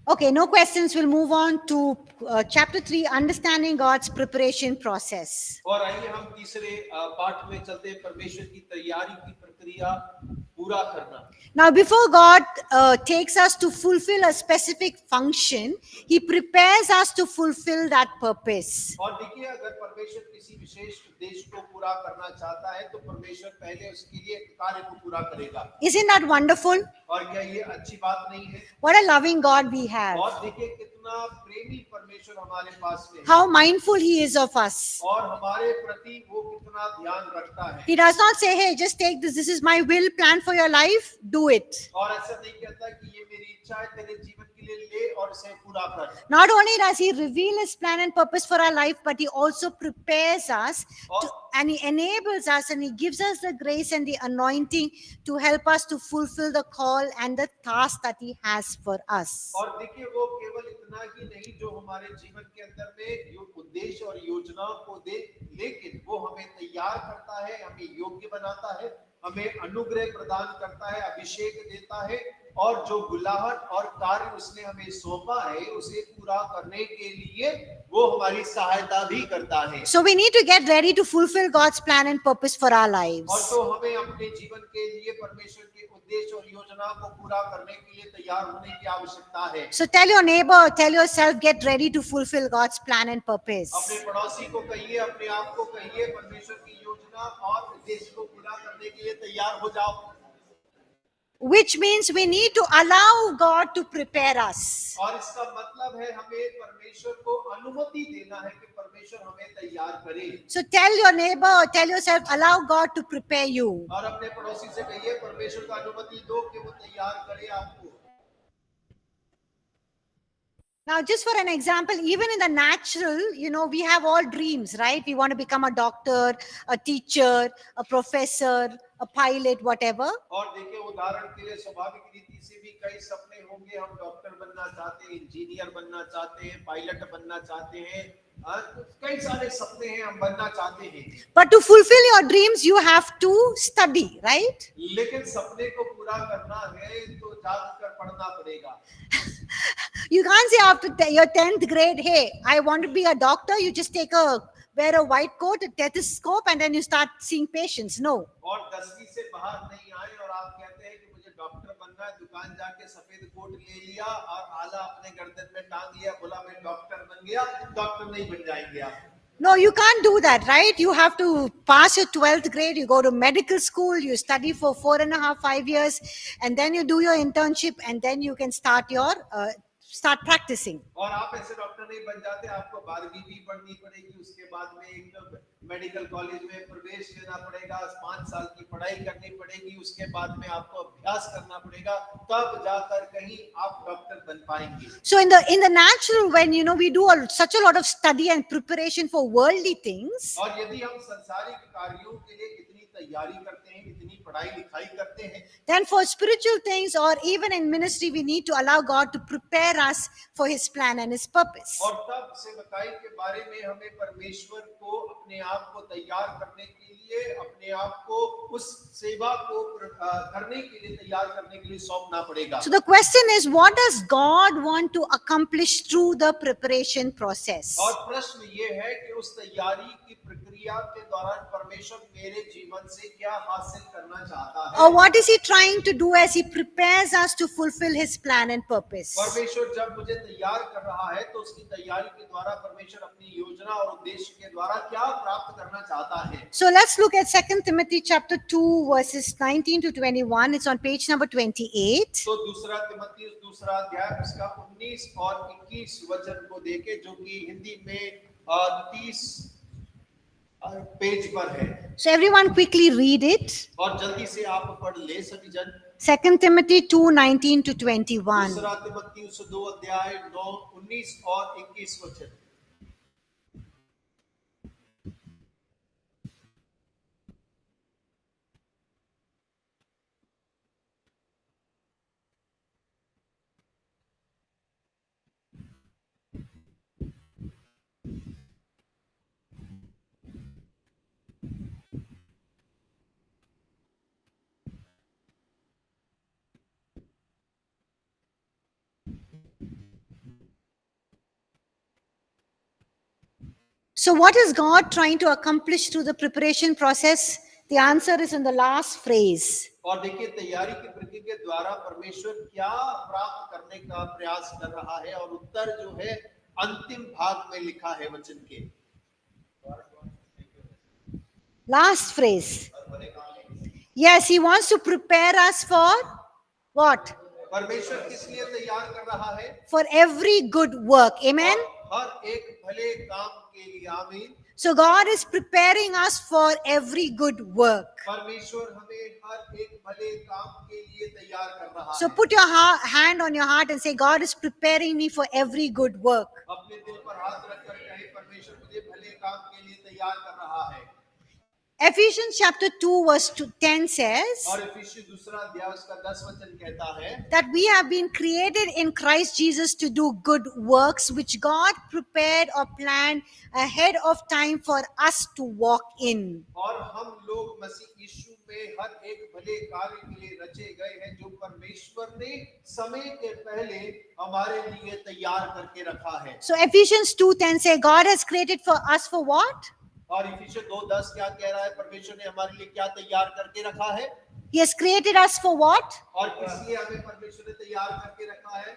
Okay, no questions. We'll move on to chapter 3, understanding God's preparation process. और आइए हम तीसरे पाठ में चलते हैं, परमेश्वर की तैयारी की प्रक्रिया पूरा करना। Now, before God takes us to fulfill a specific function, He prepares us to fulfill that purpose. और देखिए, अगर परमेश्वर किसी विशेष उद्देश्य को पूरा करना चाहता है तो परमेश्वर पहले उसके लिए एक कार्य को पूरा करेगा। Isn't that wonderful? और क्या ये अच्छी बात नहीं है? What a loving God we have. और देखिए कितना प्रेमी परमेश्वर हमारे पास में है How mindful He is of us. और हमारे प्रति वो कितना ध्यान रखता है। He does not say, hey, just take this. This is my will plan for your life. Do it. और ऐसा नहीं कहता कि ये मेरी इच्छा है, तेरे जीवन के लिए ले और इसे पूरा कर। Not only does He reveal His plan and purpose for our life, but He also prepares us and He enables us and He gives us the grace and the anointing to help us to fulfill the call and the task that He has for us. और देखिए वो केवल इतना ही नहीं जो हमारे जीवन के अंदर में जो उद्देश्य और योजनाओं को दे, लेकिन वो हमें तैयार करता है, हमें योग्य बनाता है, हमें अनुग्रह प्रदान करता है, अभिषेक देता है और जो बुलाहट और कार्य उसने हमें सौंपा है उसे पूरा करने के लिए वो हमारी सहायता भी करता है। So we need to get ready to fulfill God's plan and purpose for our lives. और तो हमें अपने जीवन के लिए परमेश्वर के उद्देश्य और योजना को पूरा करने के लिए तैयार होने की आवश्यकता है। So tell your neighbor, tell yourself, get ready to fulfill God's plan and purpose. अपने पड़ोसी को कहिए, अपने आप को कहिए, परमेश्वर की योजना और उद्देश्य को पूरा करने के लिए तैयार हो जाओ। Which means we need to allow God to prepare us. और इसका मतलब है हमें परमेश्वर को अनुमति देना है कि परमेश्वर हमें तैयार करे। So tell your neighbor or tell yourself, allow God to prepare you. और अपने पड़ोसी से कहिए परमेश्वर को अनुमति दो कि वो तैयार करे आपको। Now, just for an example, even in the natural, we have all dreams, right? We want to become a doctor, a teacher, a professor, a pilot, whatever. और देखिए उदाहरण के लिए स्वाभाविक रीति से भी कई सपने होंगे, हम डॉक्टर बनना चाहते हैं, इंजीनियर बनना चाहते हैं, पायलट बनना चाहते हैं, कई सारे सपने हैं, हम बनना चाहते हैं। But to fulfill your dreams, you have to study, right? लेकिन सपने को पूरा करना है तो जाकर पढ़ना पड़ेगा। You can't say after your 10th grade, hey, I want to be a doctor. You just wear a white coat, a stethoscope, and then you start seeing patients. No. और 10वीं से बाहर नहीं आए और आप कहते हैं कि मुझे डॉक्टर बनना है, दुकान जाके सफेद कोट ले लिया और आला अपने गर्दन में टांग लिया, बोला मैं डॉक्टर बन गया, डॉक्टर नहीं बन जाएंगे आप। No, you can't do that, right? You have to pass your 12th grade, you go to medical school, you study for 4.5, 5 years, and then you do your internship, and then you can start your start practicing. और आप ऐसे डॉक्टर नहीं बन जाते, आपको 12वीं भी पढ़नी पड़ेगी, उसके बाद में एक मेडिकल कॉलेज में प्रवेश लेना पड़ेगा, 5 साल की पढ़ाई करनी पड़ेगी, उसके बाद में आपको अभ्यास करना पड़ेगा, तब जाकर कहीं आप डॉक्टर बन पाएंगे। So in the natural, when we do such a lot of study and preparation for worldly things, और यदि हम संसारिक कार्यों के लिए इतनी तैयारी करते हैं, इतनी पढ़ाई लिखाई करते हैं, then for spiritual things or even in ministry, we need to allow God to prepare us for His plan and His purpose. और तब सेवकाई के बारे में हमें परमेश्वर को अपने आप को तैयार करने के लिए, अपने आप को उस सेवा को करने के लिए, तैयार करने के लिए सौंपना पड़ेगा। So the question is, what does God want to accomplish through the preparation process? और प्रश्न ये है कि उस तैयारी की प्रक्रिया के दौरान परमेश्वर मेरे जीवन से क्या हासिल करना चाहता है? Or what is He trying to do as He prepares us to fulfill His plan and purpose? परमेश्वर जब मुझे तैयार कर रहा है तो उसकी तैयारी के द्वारा परमेश्वर अपनी योजना और उद्देश्य के द्वारा क्या प्राप्त करना चाहता है? So let's look at 2 Timothy chapter 2 verses 19 to 21. It's on page number 28. तो दूसरा तिमोथी दूसरा अध्याय उसका 19 और 21 वचन को देखें, जो कि हिंदी में 30 पेज पर है। So everyone quickly read it. और जल्दी से आप पढ़ ले सभी जन। 2 Timothy 2, 19 to 21. दूसरा तिमोथी 2 अध्याय 9, 19 और 21 वचन। So what is God trying to accomplish through the preparation process? The answer is in the last phrase. और देखिए तैयारी की प्रक्रिया के द्वारा परमेश्वर क्या प्राप्त करने का प्रयास कर रहा है, और उत्तर जो है अंतिम भाग में लिखा है वचन के। Last phrase. Yes, He wants to prepare us for what? परमेश्वर किस लिए तैयार कर रहा है? For every good work. Amen? हर एक भले काम के लिए। आमीन। So God is preparing us for every good work. परमेश्वर हमें हर एक भले काम के लिए तैयार कर रहा है। So put your hand on your heart and say, God is preparing me for every good work. अपने दिल पर हाथ रखकर कहें, परमेश्वर मुझे भले काम के लिए तैयार कर रहा है। Ephesians chapter 2 verse 10 says और इफिसी दूसरा अध्याय उसका 10 वचन कहता है that we have been created in Christ Jesus to do good works which God prepared or planned ahead of time for us to walk in. और हम लोग मसीह यीशु में हर एक भले कार्य के लिए रचे गए हैं, जो परमेश्वर ने समय के पहले हमारे लिए तैयार करके रखा है। So Ephesians 2:10 say God has created for us for what? और इफिसी 2:10 क्या कह रहा है? परमेश्वर ने हमारे लिए क्या तैयार करके रखा है? He has created us for what? और किस लिए हमें परमेश्वर ने तैयार करके रखा है?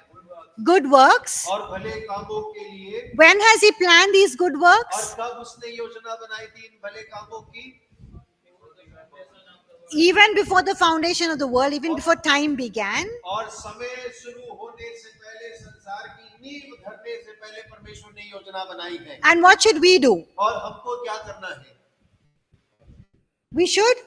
Good works. और भले कामों के लिए। When has He planned these good और works? कब उसने योजना बनाई थी इन भले कामों की? Even before the foundation of the world, even before time began. और समय शुरू होने से पहले, संसार की नींव धरने से पहले परमेश्वर ने योजना बनाई है। And what should we do? और हमको क्या करना है? We should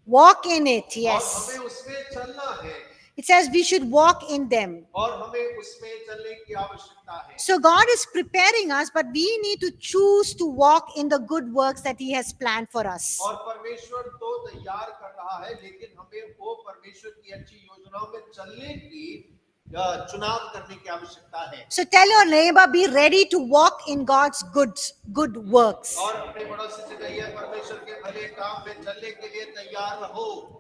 walk in it. और Yes. हमें उसमें चलना है। It says we should walk in them. और हमें उसमें चलने की आवश्यकता है। So God is preparing us, but we need to choose to walk in the good works that He has planned for us. और परमेश्वर तो तैयार कर रहा है, लेकिन हमें वो परमेश्वर की अच्छी योजनाओं में चलने की चुनाव करने की आवश्यकता है। So tell your neighbor, be ready to walk in God's good works. और अपने पड़ोसी से कहिए, परमेश्वर के भले काम में चलने के लिए तैयार रहो।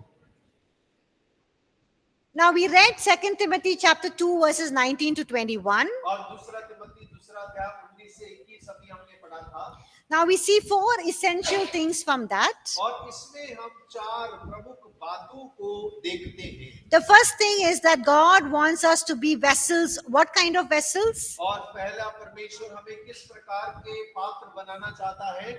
Now we read 2 Timothy chapter 2 verses 19 to 21. और दूसरा तिमोथी दूसरा अध्याय 19 से 21 अभी हमने पढ़ा था। Now we see 4 essential things from that. और इसमें हम 4 प्रमुख बातों को देखते हैं। The first thing is that God wants us to be vessels. What kind of vessels? और पहला, परमेश्वर हमें किस प्रकार के पात्र बनाना चाहता है?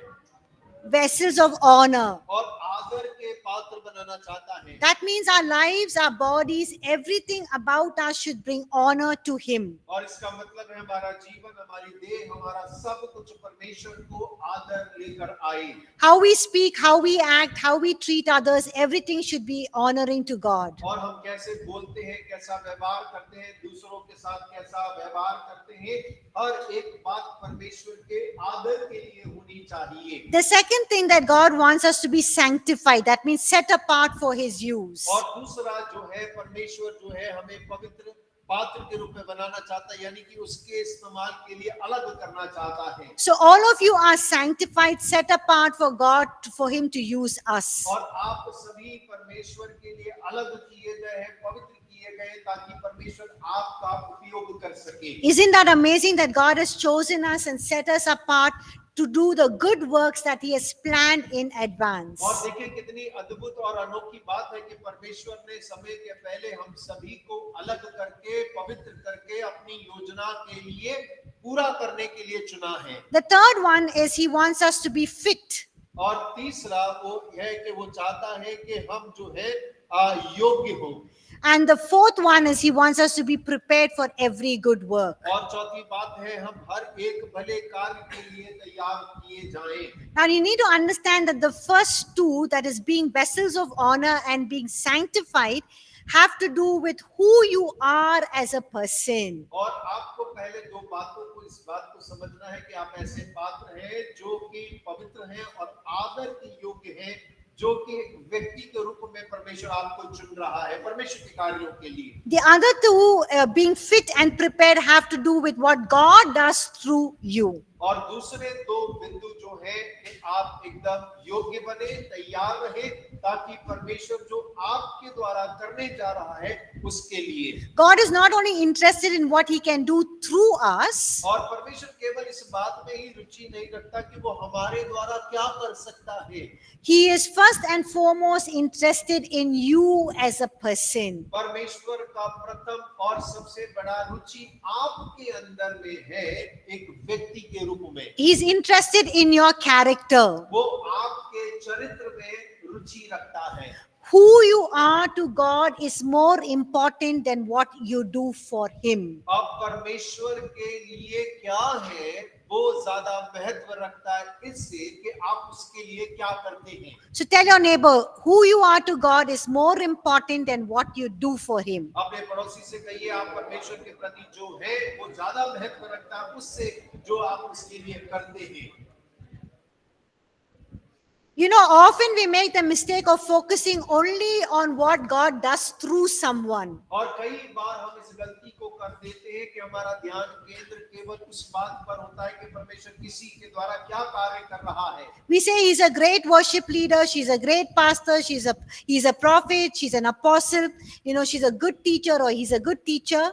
Vessels of honor. और आदर के पात्र बनाना चाहता है। That means our lives, our bodies, everything about us should bring honor to Him. और इसका मतलब है हमारा जीवन, हमारी देह, हमारा सब कुछ परमेश्वर को आदर लेकर आए। How we speak, how we act, how we treat others, everything should be honoring to God. और हम कैसे बोलते हैं, कैसा व्यवहार करते हैं, दूसरों के साथ कैसा व्यवहार करते हैं, हर एक बात परमेश्वर के आदर के लिए होनी चाहिए। The second thing that God wants us to be sanctified, that means set apart for His use. और दूसरा जो है, परमेश्वर जो है हमें पवित्र पात्र के रूप में बनाना चाहता है, यानी कि उसके इस्तेमाल के लिए अलग करना चाहता है। So all of you are sanctified, set apart for God, for Him to use us. और आप सभी परमेश्वर के लिए अलग किए गए हैं, पवित्र किए गए, ताकि परमेश्वर आपका उपयोग कर सके। Isn't that amazing that God has chosen us and set us apart to do the good works that He has planned in advance? और देखिए कितनी अद्भुत और अनोखी बात है कि परमेश्वर ने समय के पहले हम सभी को अलग करके, पवित्र करके अपनी योजना के लिए पूरा करने के लिए चुना है। The third one is He wants us to be fit. और तीसरा वो है कि वो चाहता है कि हम जो है योग्य हो। And the fourth one is He wants us to be prepared for every good work. और चौथी बात है हम हर एक भले कार्य के लिए तैयार किए जाएं। Now you need to understand that the first two, that is being vessels of honor and being sanctified, have to do with who you are as a person. और आपको पहले दो बातों को, इस बात को समझना है कि आप ऐसे पात्र हैं जो कि पवित्र हैं और आदर के योग्य हैं, जो कि एक व्यक्ति के रूप में परमेश्वर आपको चुन रहा है परमेश्वर के कार्यों के लिए। The other two, being fit and prepared, have to do with what God does through you. और दूसरे दो बिंदु जो है कि आप एकदम योग्य बने, तैयार रहे, ताकि परमेश्वर जो आपके द्वारा करने जा रहा है उसके लिए। God is not only interested in what He can do through us, और परमेश्वर केवल इस बात में ही रुचि नहीं रखता कि वो हमारे द्वारा क्या कर सकता है। He is first and foremost interested in you as a person. परमेश्वर का प्रथम और सबसे बड़ा रुचि आपके अंदर में है, एक व्यक्ति के रूप में। He is interested in your character. वो आपके चरित्र में रुचि रखता है। Who you are to God is more important than what you do for Him. अब परमेश्वर के लिए क्या है वो ज्यादा महत्व रखता है इससे कि आप उसके लिए क्या करते हैं। So tell your neighbor, who you are to God is more important than what you do for Him. अपने पड़ोसी से कहिए आप परमेश्वर के प्रति जो है वो ज्यादा महत्व रखता है उससे जो आप उसके लिए करते हैं। You know, often we make the mistake of focusing only on what God does through someone. और कई बार हम इस गलती को कर देते हैं कि हमारा ध्यान केंद्र केवल उस बात पर होता है कि परमेश्वर किसी के द्वारा क्या कार्य कर रहा है। We say he's a great worship leader, she's a great pastor, he's a prophet, she's an apostle, you know, she's a good teacher or he's a good teacher.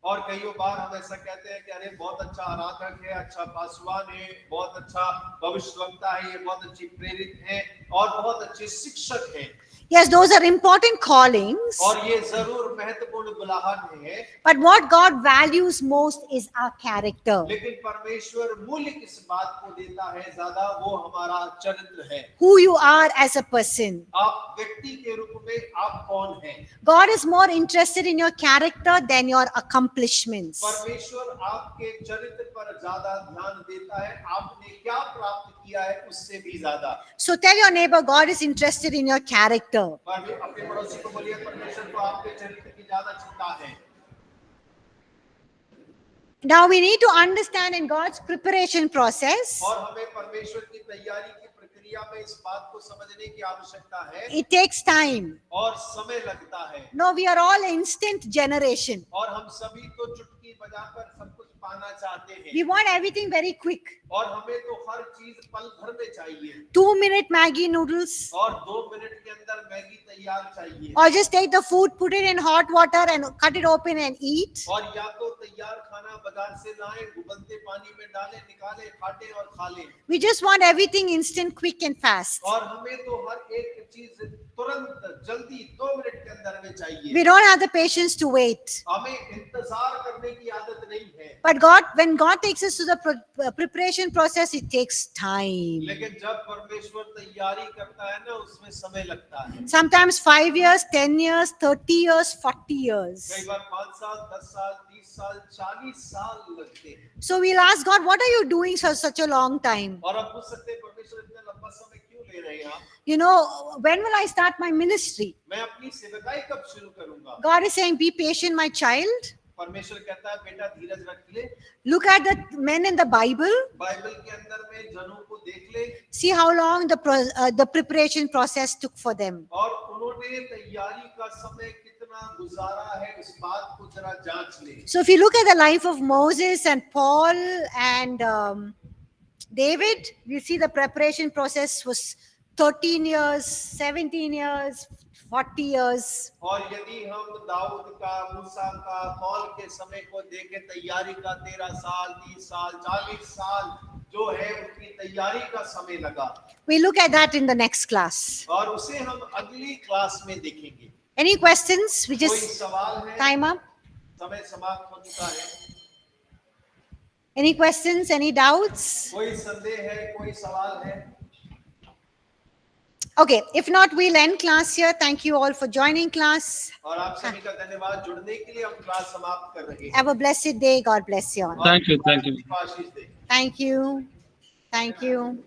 और कई बार हम ऐसा कहते हैं कि अरे बहुत अच्छा आराधक है, अच्छा पासवान है, बहुत अच्छा भविष्यवक्ता है, ये बहुत अच्छी प्रेरित है और बहुत अच्छे शिक्षक हैं। Yes, those are important callings. और ये जरूर महत्वपूर्ण बुलाहट है। But what God values most is our character. लेकिन परमेश्वर मूल्य किस बात को देता है ज्यादा, वो हमारा चरित्र है। Who you are as a person. आप व्यक्ति के रूप में आप कौन हैं? God is more interested in your character than your accomplishments. परमेश्वर आपके चरित्र पर ज्यादा ध्यान देता है, आपने क्या प्राप्त किया है उससे भी ज्यादा। So tell your neighbor, God is interested in your character. अपने पड़ोसी को बोलिए परमेश्वर को आपके चरित्र की ज्यादा चिंता है। Now we need to understand in God's preparation process, और हमें परमेश्वर की तैयारी की प्रक्रिया में इस बात को समझने की आवश्यकता है। it takes time. और समय लगता है। No, we are all instant generation. और हम सभी तो चुटकी बजाकर सब कुछ पाना चाहते हैं। We want everything very quick. और हमें तो हर चीज पल भर में चाहिए। 2-minute Maggi noodles. और 2 मिनट के अंदर मैगी तैयार चाहिए। Or just take the food, put it in hot water and cut it open and eat. और या तो तैयार खाना बाजार से लाएं, उबलते पानी में डालें, निकालें, काटें और खा लें। We just want everything instant, quick and fast. और हमें तो हर एक चीज तुरंत जल्दी 2 मिनट के अंदर हमें चाहिए। We don't have the patience to wait. हमें इंतजार करने की आदत नहीं है, But God, when God takes us to the preparation process, it takes time. लेकिन जब परमेश्वर तैयारी करता है ना, उसमें समय लगता है। Sometimes 5 years, 10 years, 30 years, 40 years. कई बार 5 साल, 10 साल, 30 साल, 40 साल लगते हैं। So we'll ask God, what are you doing for such a long time? और आप पूछ सकते हैं, परमेश्वर इतना लंबा समय क्यों ले रहे हैं आप? You know, when will I start my ministry? मैं अपनी सेवकाई कब शुरू करूंगा? God is saying, be patient, my child. परमेश्वर कहता है, बेटा धीरज रख ले। Look at the men in the Bible. Bible के अंदर में जनों को देख ले, See how long the preparation process took for them. और उन्होंने तैयारी का समय कितना गुजारा है, इस बात को जरा जांच ले। So if you look at the life of Moses and Paul and David, you see the preparation process was 13 years, 17 years, 40 years. और यदि हम दाऊद का, मूसा का, पौल के समय को देखें, तैयारी का 13 साल, 30 साल, 40 साल जो है, उनकी तैयारी का समय लगा। We look at that in the next class. और उसे हम अगली क्लास में देखेंगे। Any questions? We कोई just सवाल है? time up. समय समाप्त हो चुका है। Any questions? Any doubts? कोई संदेह है, कोई सवाल है? Okay, if not, we'll end class here. Thank you all for joining class. और आप सभी का धन्यवाद, जुड़ने के लिए हम क्लास समाप्त कर रहे हैं। Have a blessed day. God bless you all. Thank you, thank you. Ashish they. Thank you. Thank you.